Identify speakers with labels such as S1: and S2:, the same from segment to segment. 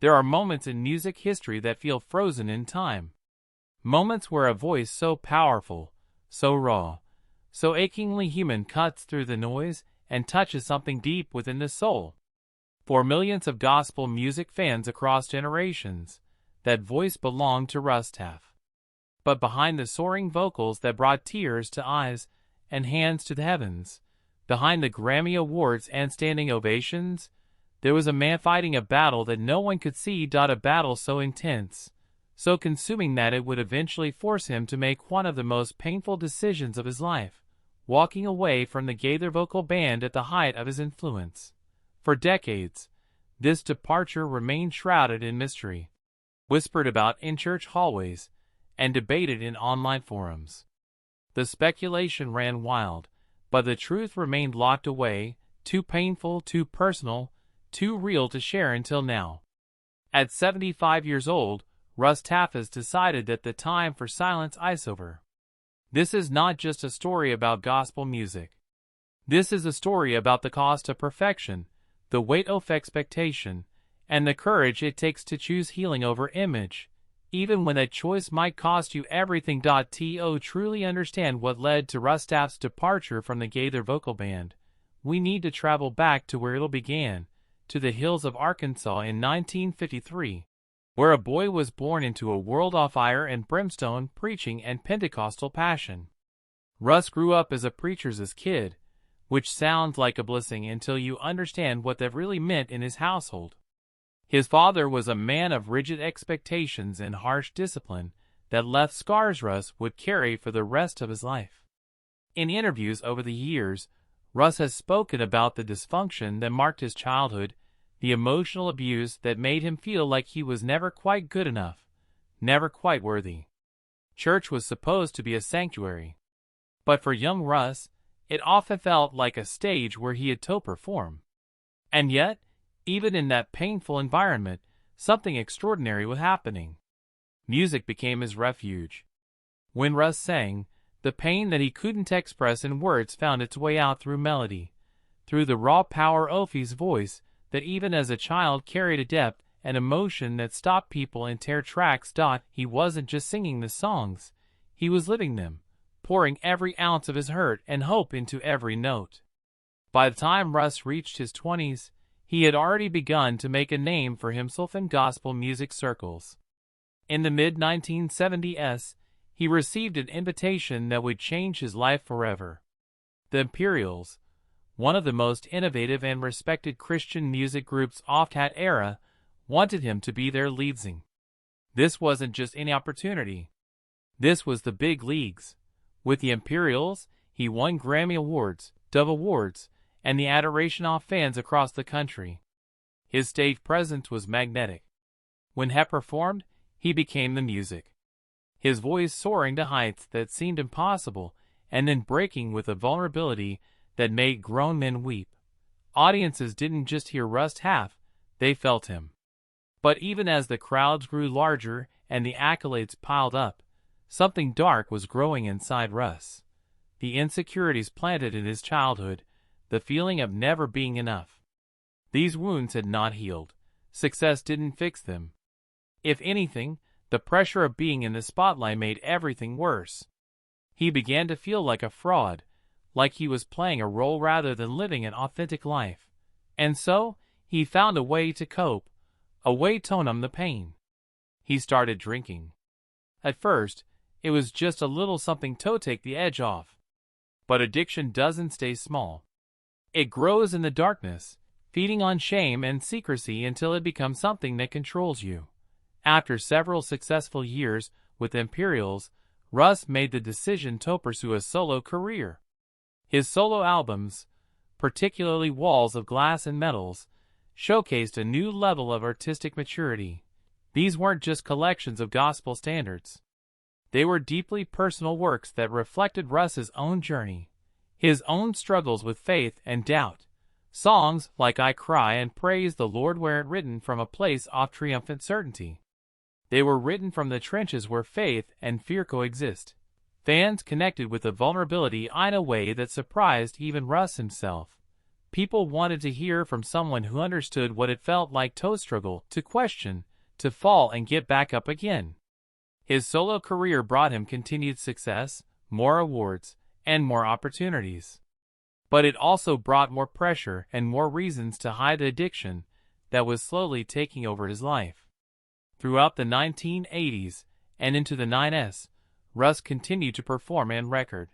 S1: There are moments in music history that feel frozen in time. Moments where a voice so powerful, so raw, so achingly human cuts through the noise and touches something deep within the soul. For millions of gospel music fans across generations, that voice belonged to Russ Taff. But behind the soaring vocals that brought tears to eyes and hands to the heavens, behind the Grammy Awards and standing ovations, there was a man fighting a battle that no one could see. A battle so intense, so consuming that it would eventually force him to make one of the most painful decisions of his life, walking away from the Gaither Vocal Band at the height of his influence. For decades, this departure remained shrouded in mystery, whispered about in church hallways, and debated in online forums. The speculation ran wild, but the truth remained locked away, too painful, too personal, too real to share until now. At 75 years old, Russ Taff has decided that the time for silence is over. This is not just a story about gospel music. This is a story about the cost of perfection, the weight of expectation, and the courage it takes to choose healing over image, even when that choice might cost you everything. To truly understand what led to Russ Taff's departure from the Gaither Vocal Band, we need to travel back to where it all began, to the hills of Arkansas in 1953, where a boy was born into a world of fire and brimstone preaching and Pentecostal passion. Russ grew up as a preacher's kid, which sounds like a blessing until you understand what that really meant in his household. His father was a man of rigid expectations and harsh discipline that left scars Russ would carry for the rest of his life. In interviews over the years, Russ has spoken about the dysfunction that marked his childhood, the emotional abuse that made him feel like he was never quite good enough, never quite worthy. Church was supposed to be a sanctuary, but for young Russ, it often felt like a stage where he had to perform. And yet, even in that painful environment, something extraordinary was happening. Music became his refuge. When Russ sang, the pain that he couldn't express in words found its way out through melody, through the raw power of his voice that even as a child carried a depth and emotion that stopped people in their tracks. He wasn't just singing the songs, he was living them, pouring every ounce of his hurt and hope into every note. By the time Russ reached his 20s, he had already begun to make a name for himself in gospel music circles. In the mid-1970s, he received an invitation that would change his life forever. The Imperials, one of the most innovative and respected Christian music groups of that era, wanted him to be their lead singer. This wasn't just any opportunity. This was the big leagues. With the Imperials, he won Grammy Awards, Dove Awards, and the adoration of fans across the country. His stage presence was magnetic. When he performed, he became the music. His voice soaring to heights that seemed impossible, and then breaking with a vulnerability that made grown men weep. Audiences didn't just hear Russ Taff, they felt him. But even as the crowds grew larger and the accolades piled up, something dark was growing inside Russ. The insecurities planted in his childhood, the feeling of never being enough. These wounds had not healed. Success didn't fix them. If anything, the pressure of being in the spotlight made everything worse. He began to feel like a fraud, like he was playing a role rather than living an authentic life. And so, he found a way to cope, a way to numb the pain. He started drinking. At first, it was just a little something to take the edge off. But addiction doesn't stay small. It grows in the darkness, feeding on shame and secrecy until it becomes something that controls you. After several successful years with Imperials, Russ made the decision to pursue a solo career. His solo albums, particularly Walls of Glass and Metals, showcased a new level of artistic maturity. These weren't just collections of gospel standards. They were deeply personal works that reflected Russ's own journey, his own struggles with faith and doubt. Songs like I Cry and Praise the Lord weren't written from a place of triumphant certainty. They were written from the trenches where faith and fear coexist. Fans connected with the vulnerability in a way that surprised even Russ himself. People wanted to hear from someone who understood what it felt like to struggle, to question, to fall and get back up again. His solo career brought him continued success, more awards, and more opportunities. But it also brought more pressure and more reasons to hide the addiction that was slowly taking over his life. Throughout the 1980s and into the 90s, Russ continued to perform and record.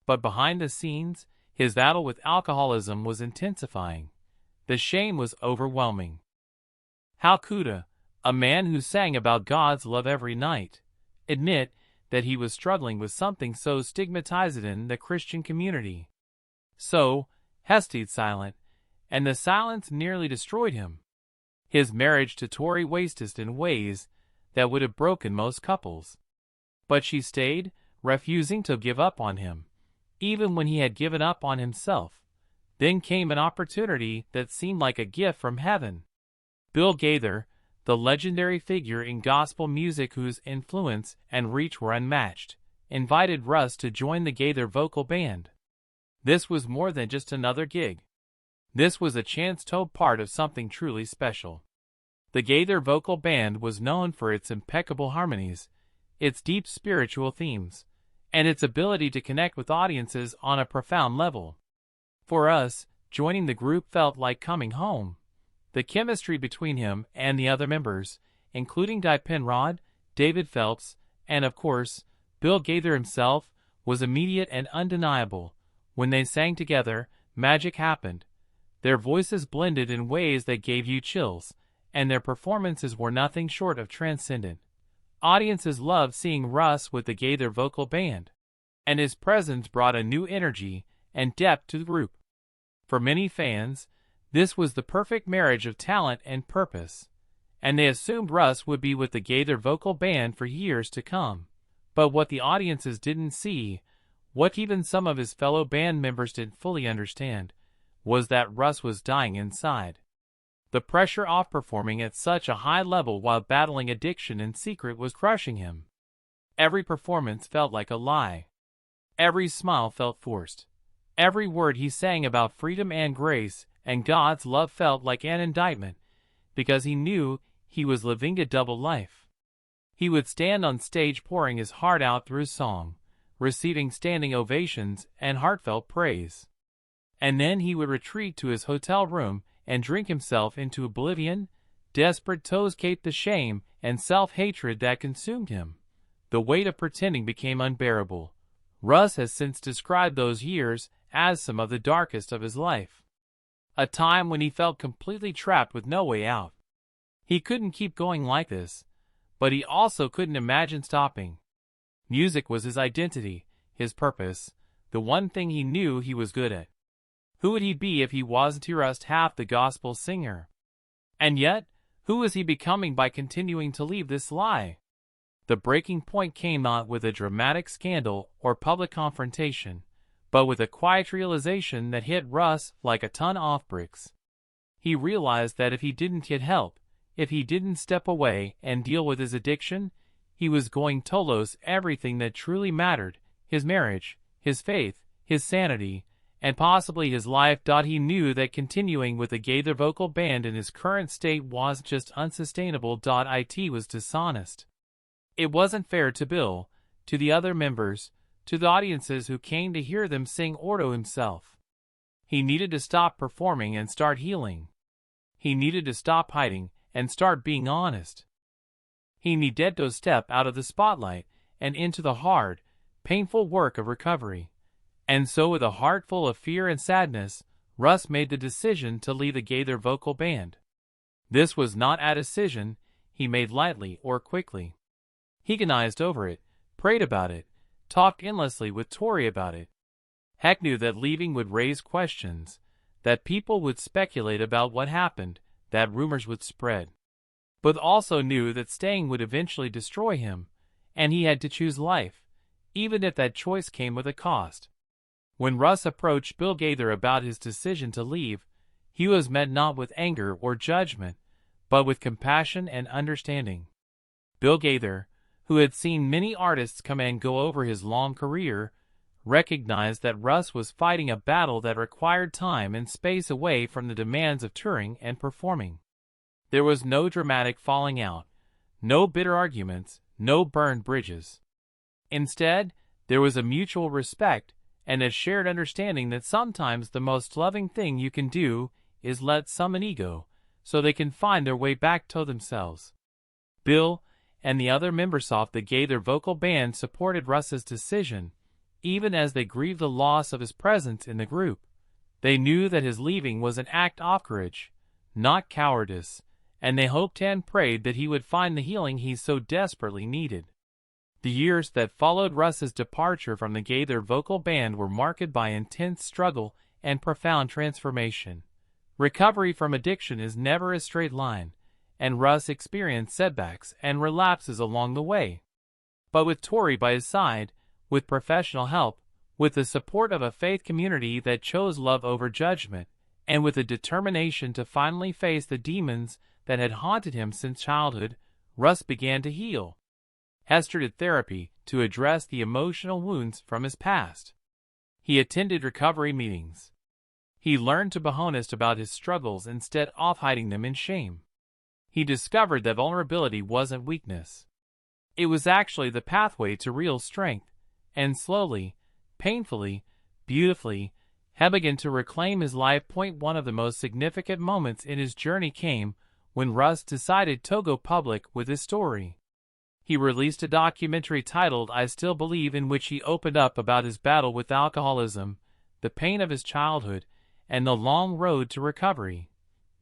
S1: But behind the scenes, his battle with alcoholism was intensifying. The shame was overwhelming. How could a man who sang about God's love every night, admit that he was struggling with something so stigmatized in the Christian community? So, he stayed silent, and the silence nearly destroyed him. His marriage to Tori wasted in ways that would have broken most couples. But she stayed, refusing to give up on him, even when he had given up on himself. Then came an opportunity that seemed like a gift from heaven. Bill Gaither, the legendary figure in gospel music whose influence and reach were unmatched, invited Russ to join the Gaither Vocal Band. This was more than just another gig. This was a chance to be part of something truly special. The Gaither Vocal Band was known for its impeccable harmonies, its deep spiritual themes, and its ability to connect with audiences on a profound level. For us, joining the group felt like coming home. The chemistry between him and the other members, including Di Penrod, David Phelps, and of course, Bill Gaither himself, was immediate and undeniable. When they sang together, magic happened. Their voices blended in ways that gave you chills, and their performances were nothing short of transcendent. Audiences loved seeing Russ with the Gaither Vocal Band, and his presence brought a new energy and depth to the group. For many fans, this was the perfect marriage of talent and purpose, and they assumed Russ would be with the Gaither Vocal Band for years to come. But what the audiences didn't see, what even some of his fellow band members didn't fully understand, was that Russ was dying inside. The pressure of performing at such a high level while battling addiction in secret was crushing him. Every performance felt like a lie. Every smile felt forced. Every word he sang about freedom and grace and God's love felt like an indictment, because he knew he was living a double life. He would stand on stage pouring his heart out through song, receiving standing ovations and heartfelt praise. And then he would retreat to his hotel room and drink himself into oblivion, desperate to escape the shame and self-hatred that consumed him. The weight of pretending became unbearable. Russ has since described those years as some of the darkest of his life. A time when he felt completely trapped with no way out. He couldn't keep going like this, but he also couldn't imagine stopping. Music was his identity, his purpose, the one thing he knew he was good at. Who would he be if he wasn't Russ Taff, the gospel singer? And yet, who was he becoming by continuing to leave this lie? The breaking point came not with a dramatic scandal or public confrontation, but with a quiet realization that hit Russ like a ton of bricks. He realized that if he didn't get help, if he didn't step away and deal with his addiction, he was going to lose everything that truly mattered: his marriage, his faith, his sanity, and possibly his life. He knew that continuing with the Gaither Vocal Band in his current state was just unsustainable. It was dishonest. It wasn't fair to Bill, to the other members, to the audiences who came to hear them sing, or to himself. He needed to stop performing and start healing. He needed to stop hiding and start being honest. He needed to step out of the spotlight and into the hard, painful work of recovery. And so, with a heart full of fear and sadness, Russ made the decision to leave the Gaither Vocal Band. This was not a decision he made lightly or quickly. He agonized over it, prayed about it, talked endlessly with Tori about it. Heck knew that leaving would raise questions, that people would speculate about what happened, that rumors would spread. But also knew that staying would eventually destroy him, and he had to choose life, even if that choice came with a cost. When Russ approached Bill Gaither about his decision to leave, he was met not with anger or judgment, but with compassion and understanding. Bill Gaither, who had seen many artists come and go over his long career, recognized that Russ was fighting a battle that required time and space away from the demands of touring and performing. There was no dramatic falling out, no bitter arguments, no burned bridges. Instead, there was a mutual respect and a shared understanding that sometimes the most loving thing you can do is let someone go, so they can find their way back to themselves. Bill and the other members of the Gaither Vocal Band supported Russ's decision, even as they grieved the loss of his presence in the group. They knew that his leaving was an act of courage, not cowardice, and they hoped and prayed that he would find the healing he so desperately needed. The years that followed Russ's departure from the Gaither Vocal Band were marked by intense struggle and profound transformation. Recovery from addiction is never a straight line, and Russ experienced setbacks and relapses along the way. But with Tori by his side, with professional help, with the support of a faith community that chose love over judgment, and with a determination to finally face the demons that had haunted him since childhood, Russ began to heal. Hester did therapy to address the emotional wounds from his past. He attended recovery meetings. He learned to be honest about his struggles instead of hiding them in shame. He discovered that vulnerability wasn't weakness. It was actually the pathway to real strength, and slowly, painfully, beautifully, he began to reclaim his life. One of the most significant moments in his journey came when Russ decided to go public with his story. He released a documentary titled I Still Believe, in which he opened up about his battle with alcoholism, the pain of his childhood, and the long road to recovery.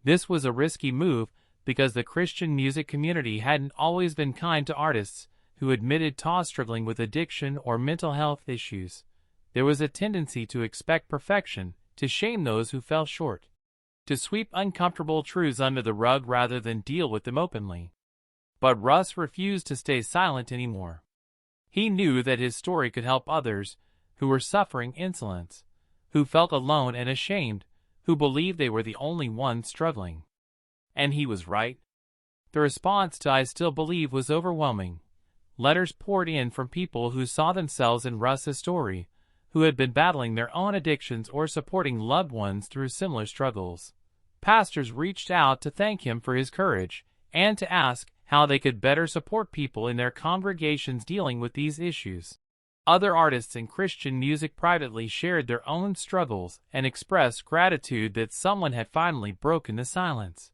S1: This was a risky move because the Christian music community hadn't always been kind to artists who admitted to struggling with addiction or mental health issues. There was a tendency to expect perfection, to shame those who fell short, to sweep uncomfortable truths under the rug rather than deal with them openly. But Russ refused to stay silent anymore. He knew that his story could help others who were suffering insolence, who felt alone and ashamed, who believed they were the only ones struggling. And he was right. The response to I Still Believe was overwhelming. Letters poured in from people who saw themselves in Russ's story, who had been battling their own addictions or supporting loved ones through similar struggles. Pastors reached out to thank him for his courage and to ask how they could better support people in their congregations dealing with these issues. Other artists in Christian music privately shared their own struggles and expressed gratitude that someone had finally broken the silence.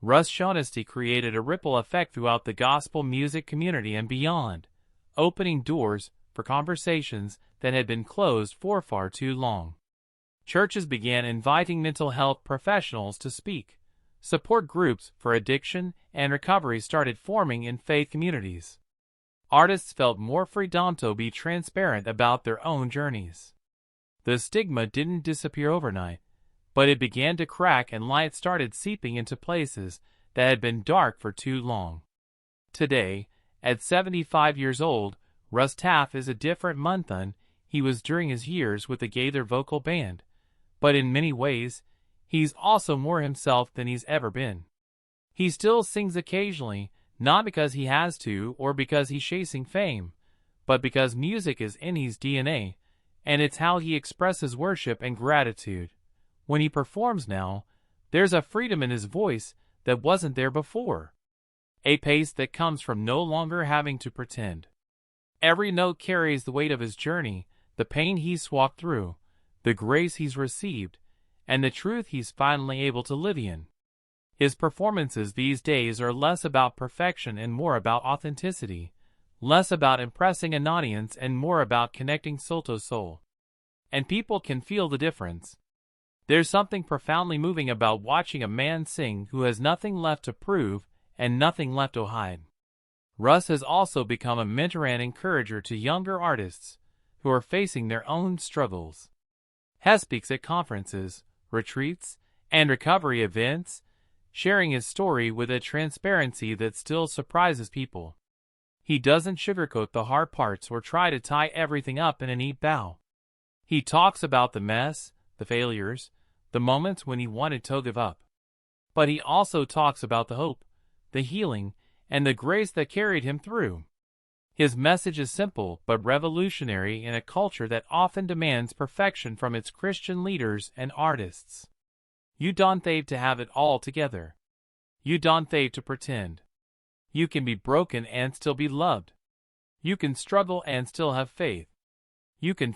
S1: Russ's honesty created a ripple effect throughout the gospel music community and beyond, opening doors for conversations that had been closed for far too long. Churches began inviting mental health professionals to speak. Support groups for addiction and recovery started forming in faith communities. Artists felt more freedom to be transparent about their own journeys. The stigma didn't disappear overnight, but it began to crack and light started seeping into places that had been dark for too long. Today, at 75 years old, Russ Taff is a different man than he was during his years with the Gaither Vocal Band, but in many ways, he's also more himself than he's ever been. He still sings occasionally, not because he has to or because he's chasing fame, but because music is in his DNA, and it's how he expresses worship and gratitude. When he performs now, there's a freedom in his voice that wasn't there before. A pace that comes from no longer having to pretend. Every note carries the weight of his journey, the pain he's walked through, the grace he's received, and the truth he's finally able to live in. His performances these days are less about perfection and more about authenticity, less about impressing an audience and more about connecting soul to soul. And people can feel the difference. There's something profoundly moving about watching a man sing who has nothing left to prove and nothing left to hide. Russ has also become a mentor and encourager to younger artists who are facing their own struggles. He speaks at conferences, retreats, and recovery events, sharing his story with a transparency that still surprises people. He doesn't sugarcoat the hard parts or try to tie everything up in a neat bow. He talks about the mess, the failures, the moments when he wanted to give up. But he also talks about the hope, the healing, and the grace that carried him through. His message is simple but revolutionary in a culture that often demands perfection from its Christian leaders and artists. You don't have to have it all together. You don't have to pretend. You can be broken and still be loved. You can struggle and still have faith. You can